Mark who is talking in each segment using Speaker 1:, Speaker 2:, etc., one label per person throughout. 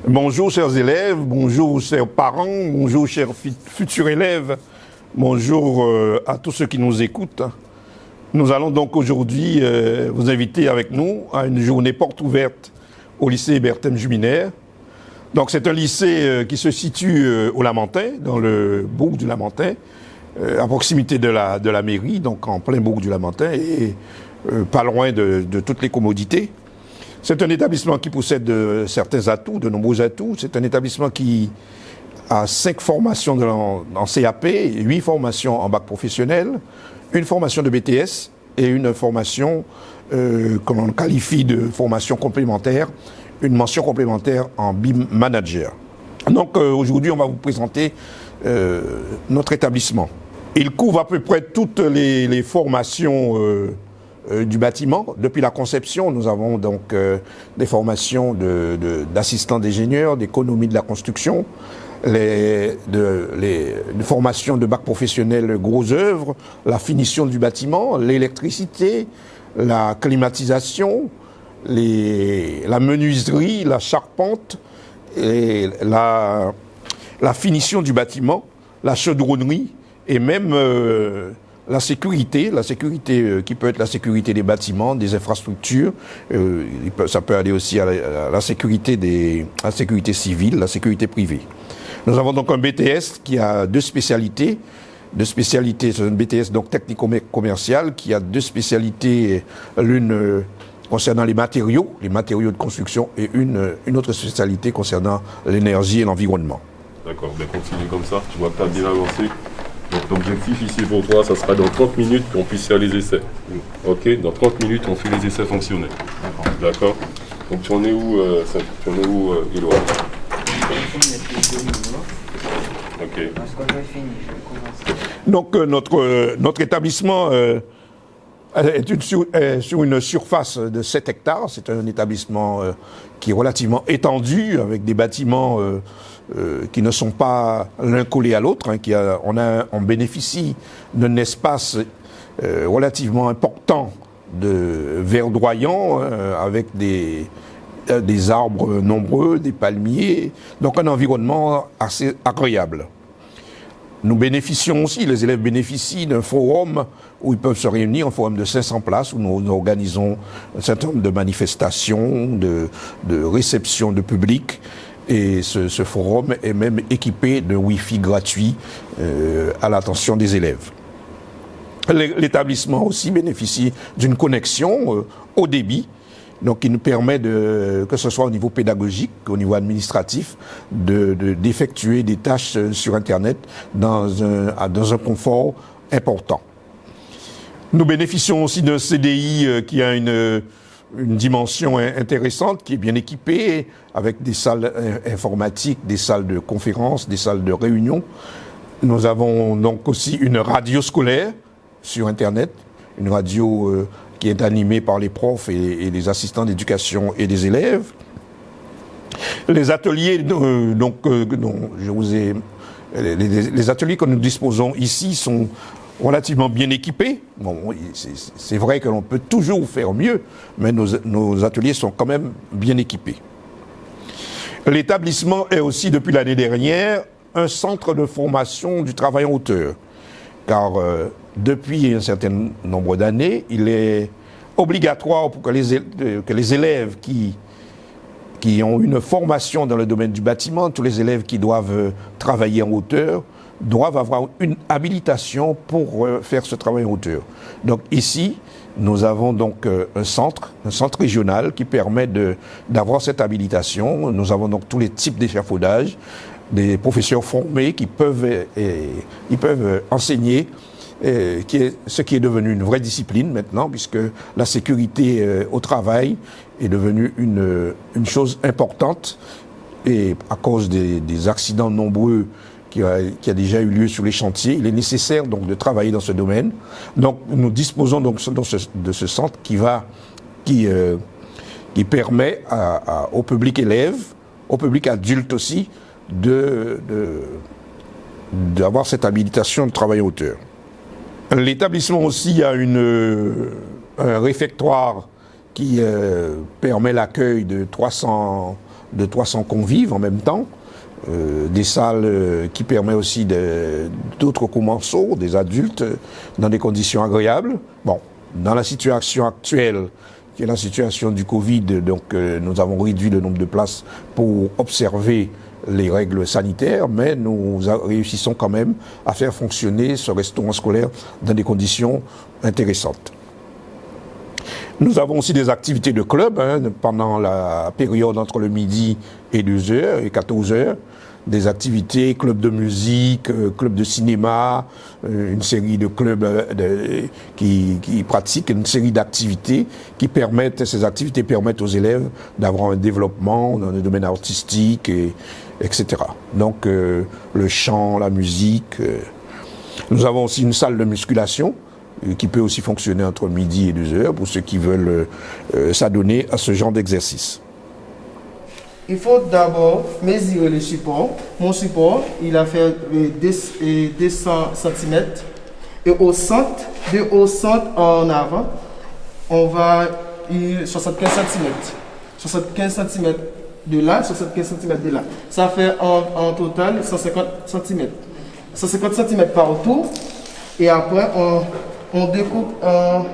Speaker 1: Bonjour chers élèves, bonjour chers parents, bonjour chers futurs élèves, bonjour à tous ceux qui nous écoutent. Nous allons donc aujourd'hui vous inviter avec nous à une journée porte ouverte au lycée Berthème Juminaire. Donc c'est un lycée qui se situe au Lamentin, dans le bourg du Lamentin, à proximité de la mairie, donc en plein bourg du Lamentin et pas loin de toutes les commodités. C'est un établissement qui possède certains atouts, de nombreux atouts. C'est un établissement qui a 5 formations en CAP, 8 formations en bac professionnel, une formation de BTS et une formation qu'on qualifie de formation complémentaire, une mention complémentaire en BIM Manager. Donc aujourd'hui, on va vous présenter notre établissement. Il couvre à peu près toutes les formations du bâtiment. Depuis la conception, nous avons donc des formations d'assistants d'ingénieurs, d'économie de la construction, des formations de bac professionnel gros œuvres, la finition du bâtiment, l'électricité, la climatisation, la menuiserie, la charpente, et la finition du bâtiment, la chaudronnerie et même la sécurité qui peut être la sécurité des bâtiments, des infrastructures, ça peut aller aussi à la sécurité civile, la sécurité privée. Nous avons donc un BTS qui a deux spécialités. C'est un BTS donc technico-commercial qui a 2 spécialités, l'une concernant les matériaux de construction et une autre spécialité concernant l'énergie et l'environnement.
Speaker 2: D'accord, bien continue comme ça, tu vois que tu as bien avancé. Donc l'objectif ici pour toi, ça sera dans 30 minutes qu'on puisse faire les essais. Ok, dans 30 minutes, on fait les essais fonctionnels. D'accord. Donc tu en es où, Éloi? Ok.
Speaker 1: Donc notre établissement est sur une surface de 7 hectares. C'est un établissement qui est relativement étendu, avec des bâtiments qui ne sont pas l'un collé à l'autre. On bénéficie d'un espace relativement important de verdoyant, avec des arbres nombreux, des palmiers, donc un environnement assez agréable. Nous bénéficions aussi, les élèves bénéficient d'un forum où ils peuvent se réunir, un forum de 500 places où nous organisons un certain nombre de manifestations, de réceptions de public. Et ce forum est même équipé d'un Wi-Fi gratuit à l'attention des élèves. L'établissement aussi bénéficie d'une connexion haut débit, donc qui nous permet, que ce soit au niveau pédagogique, au niveau administratif, d'effectuer des tâches sur Internet dans un confort important. Nous bénéficions aussi d'un CDI qui a une dimension intéressante, qui est bien équipée, avec des salles informatiques, des salles de conférences, des salles de réunion. Nous avons donc aussi une radio scolaire sur Internet, une radio qui est animée par les profs et les assistants d'éducation et des élèves. Les ateliers, les ateliers que nous disposons ici sont relativement bien équipés. Bon, c'est vrai que l'on peut toujours faire mieux, mais nos ateliers sont quand même bien équipés. L'établissement est aussi, depuis l'année dernière, un centre de formation du travail en hauteur. Car depuis un certain nombre d'années, il est obligatoire pour que les élèves qui ont une formation dans le domaine du bâtiment, tous les élèves qui doivent travailler en hauteur, doivent avoir une habilitation pour faire ce travail en hauteur. Donc ici, nous avons donc un centre régional qui permet d'avoir cette habilitation. Nous avons donc tous les types d'échafaudage, des professeurs formés qui peuvent enseigner, ce qui est devenu une vraie discipline maintenant, puisque la sécurité au travail est devenue une chose importante, et à cause des accidents nombreux qui a déjà eu lieu sur les chantiers, il est nécessaire donc de travailler dans ce domaine. Donc nous disposons donc de ce centre qui permet au public élève, au public adulte aussi, d'avoir cette habilitation de travail en hauteur. L'établissement aussi a un réfectoire qui permet l'accueil de 300 de 300 convives en même temps, des salles qui permettent aussi d'autres commensaux, des adultes, dans des conditions agréables. Bon, dans la situation actuelle, qui est la situation du Covid, donc nous avons réduit le nombre de places pour observer les règles sanitaires, mais nous réussissons quand même à faire fonctionner ce restaurant scolaire dans des conditions intéressantes. Nous avons aussi des activités de club pendant la période entre le midi et 2h et 14h. Des activités, club de musique, club de cinéma, une série de clubs qui pratiquent une série d'activités qui permettent, ces activités permettent aux élèves d'avoir un développement dans le domaine artistique, etc. Donc le chant, la musique. Nous avons aussi une salle de musculation qui peut aussi fonctionner entre midi et 2h pour ceux qui veulent s'adonner à ce genre d'exercice.
Speaker 3: Il faut d'abord mesurer le support. Mon support, il a fait 200 cm. Et au centre, au centre en avant, on va 75 cm. 75 cm de là, 75 cm de là. Ça fait en total 150 cm. 150 cm partout. Et après, on découpe en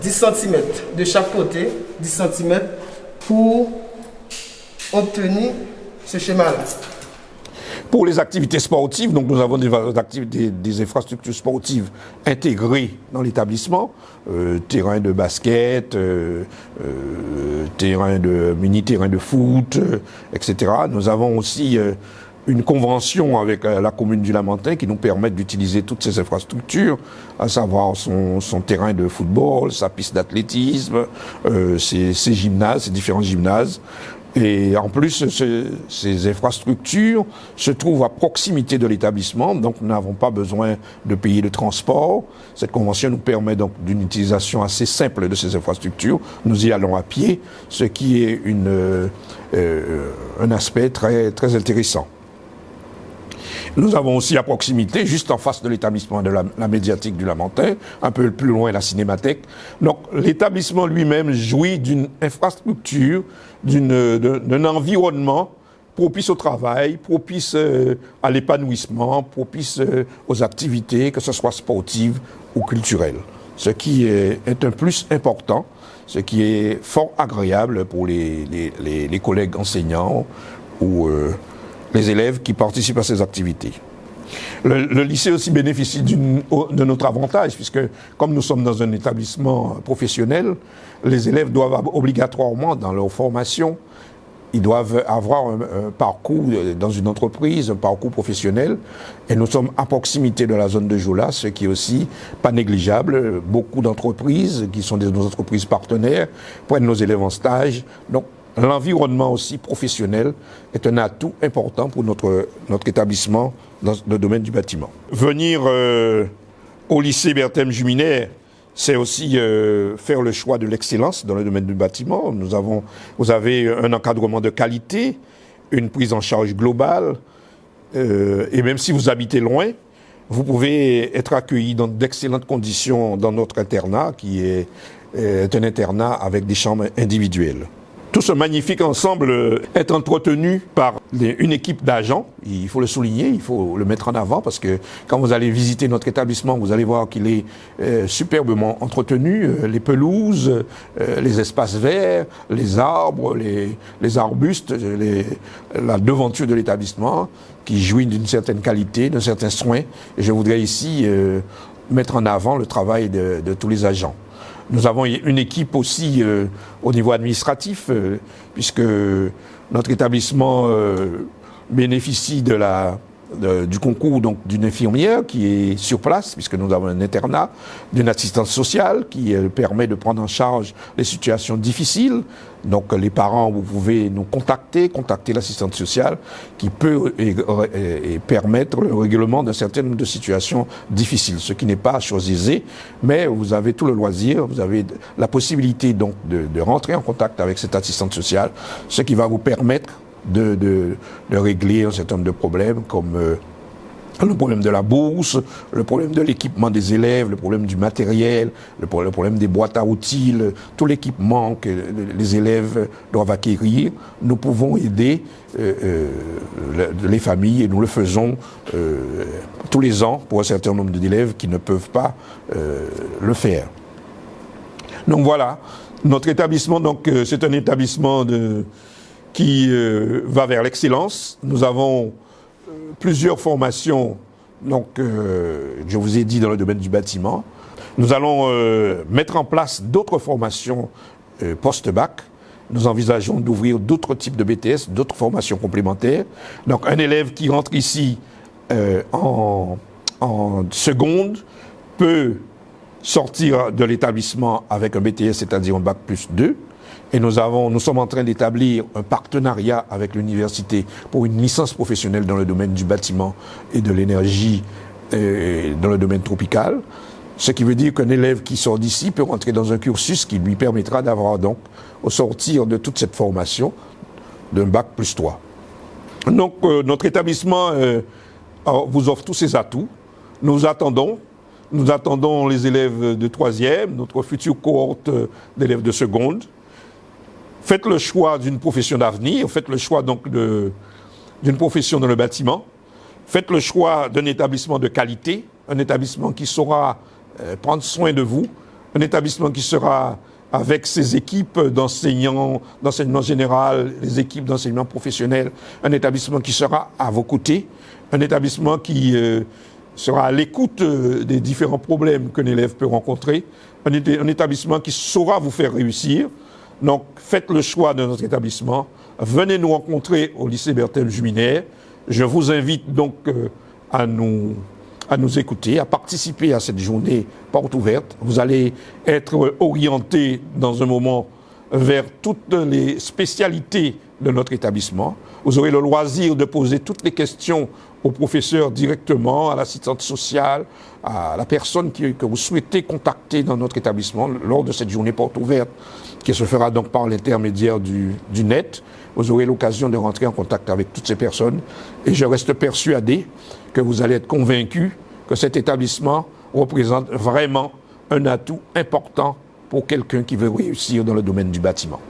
Speaker 3: 10 cm de chaque côté, 10 cm pour obtenir ce schéma-là.
Speaker 1: Pour les activités sportives, donc nous avons des infrastructures sportives intégrées dans l'établissement, terrain de basket, mini-terrain de foot, etc. Nous avons aussi une convention avec la commune du Lamentin qui nous permet d'utiliser toutes ces infrastructures, à savoir son terrain de football, sa piste d'athlétisme, ses gymnases, ses différents gymnases. Et en plus, ces infrastructures se trouvent à proximité de l'établissement, donc nous n'avons pas besoin de payer de transport. Cette convention nous permet donc d'une utilisation assez simple de ces infrastructures. Nous y allons à pied, ce qui est un aspect très, très intéressant. Nous avons aussi à proximité, juste en face de l'établissement de la médiathèque du Lamentin, un peu plus loin la cinémathèque. Donc l'établissement lui-même jouit d'une infrastructure, d'un environnement propice au travail, propice à l'épanouissement, propice aux activités, que ce soit sportives ou culturelles. Ce qui est un plus important, ce qui est fort agréable pour les collègues enseignants ou les élèves qui participent à ces activités. Le lycée aussi bénéficie de notre avantage, puisque comme nous sommes dans un établissement professionnel, les élèves doivent obligatoirement, dans leur formation, ils doivent avoir un parcours dans une entreprise, un parcours professionnel, et nous sommes à proximité de la zone de Jola, ce qui est aussi pas négligeable. Beaucoup d'entreprises, qui sont nos entreprises partenaires, prennent nos élèves en stage. Donc, l'environnement aussi professionnel est un atout important pour notre établissement dans le domaine du bâtiment. Venir au lycée Berthème Juminaire, c'est aussi faire le choix de l'excellence dans le domaine du bâtiment. Vous avez un encadrement de qualité, une prise en charge globale, et même si vous habitez loin, vous pouvez être accueilli dans d'excellentes conditions dans notre internat, qui est un internat avec des chambres individuelles. Tout ce magnifique ensemble est entretenu par une équipe d'agents. Il faut le souligner, il faut le mettre en avant parce que quand vous allez visiter notre établissement, vous allez voir qu'il est superbement entretenu. Les pelouses, les espaces verts, les arbres, les arbustes, la devanture de l'établissement qui jouit d'une certaine qualité, d'un certain soin. Et je voudrais ici mettre en avant le travail de tous les agents. Nous avons une équipe aussi au niveau administratif, puisque notre établissement bénéficie du concours d'une infirmière qui est sur place, puisque nous avons un internat, d'une assistante sociale qui permet de prendre en charge les situations difficiles. Donc les parents, vous pouvez nous contacter l'assistante sociale qui peut permettre le règlement d'un certain nombre de situations difficiles, ce qui n'est pas chose aisée, mais vous avez tout le loisir, vous avez la possibilité donc de rentrer en contact avec cette assistante sociale, ce qui va vous permettre de régler un certain nombre de problèmes comme Le problème de la bourse, le problème de l'équipement des élèves, le problème du matériel, le problème des boîtes à outils, tout l'équipement que les élèves doivent acquérir. Nous pouvons aider les familles et nous le faisons tous les ans pour un certain nombre d'élèves qui ne peuvent pas le faire. Donc voilà, notre établissement, c'est un établissement qui va vers l'excellence. Nous avons plusieurs formations, je vous ai dit, dans le domaine du bâtiment. Nous allons mettre en place d'autres formations post-bac. Nous envisageons d'ouvrir d'autres types de BTS, d'autres formations complémentaires. Donc un élève qui rentre ici en seconde peut sortir de l'établissement avec un BTS, c'est-à-dire un bac plus 2. Et nous sommes en train d'établir un partenariat avec l'université pour une licence professionnelle dans le domaine du bâtiment et de l'énergie dans le domaine tropical. Ce qui veut dire qu'un élève qui sort d'ici peut rentrer dans un cursus qui lui permettra d'avoir donc, au sortir de toute cette formation, d'un bac plus 3. Donc notre établissement vous offre tous ses atouts. Nous attendons les élèves de 3e, notre future cohorte d'élèves de seconde. Faites le choix d'une profession d'avenir, faites le choix donc d'une profession dans le bâtiment, faites le choix d'un établissement de qualité, un établissement qui saura prendre soin de vous, un établissement qui sera avec ses équipes d'enseignement général, les équipes d'enseignement professionnel, un établissement qui sera à vos côtés, un établissement qui sera à l'écoute des différents problèmes qu'un élève peut rencontrer, un établissement qui saura vous faire réussir. Donc, faites le choix de notre établissement. Venez nous rencontrer au lycée Berthel-Juminaire. Je vous invite donc à nous écouter, à participer à cette journée porte ouverte. Vous allez être orienté dans un moment vers toutes les spécialités de notre établissement. Vous aurez le loisir de poser toutes les questions au professeur directement, à l'assistante sociale, à la personne que vous souhaitez contacter dans notre établissement lors de cette journée porte ouverte, qui se fera donc par l'intermédiaire du net. Vous aurez l'occasion de rentrer en contact avec toutes ces personnes. Et je reste persuadé que vous allez être convaincus que cet établissement représente vraiment un atout important pour quelqu'un qui veut réussir dans le domaine du bâtiment.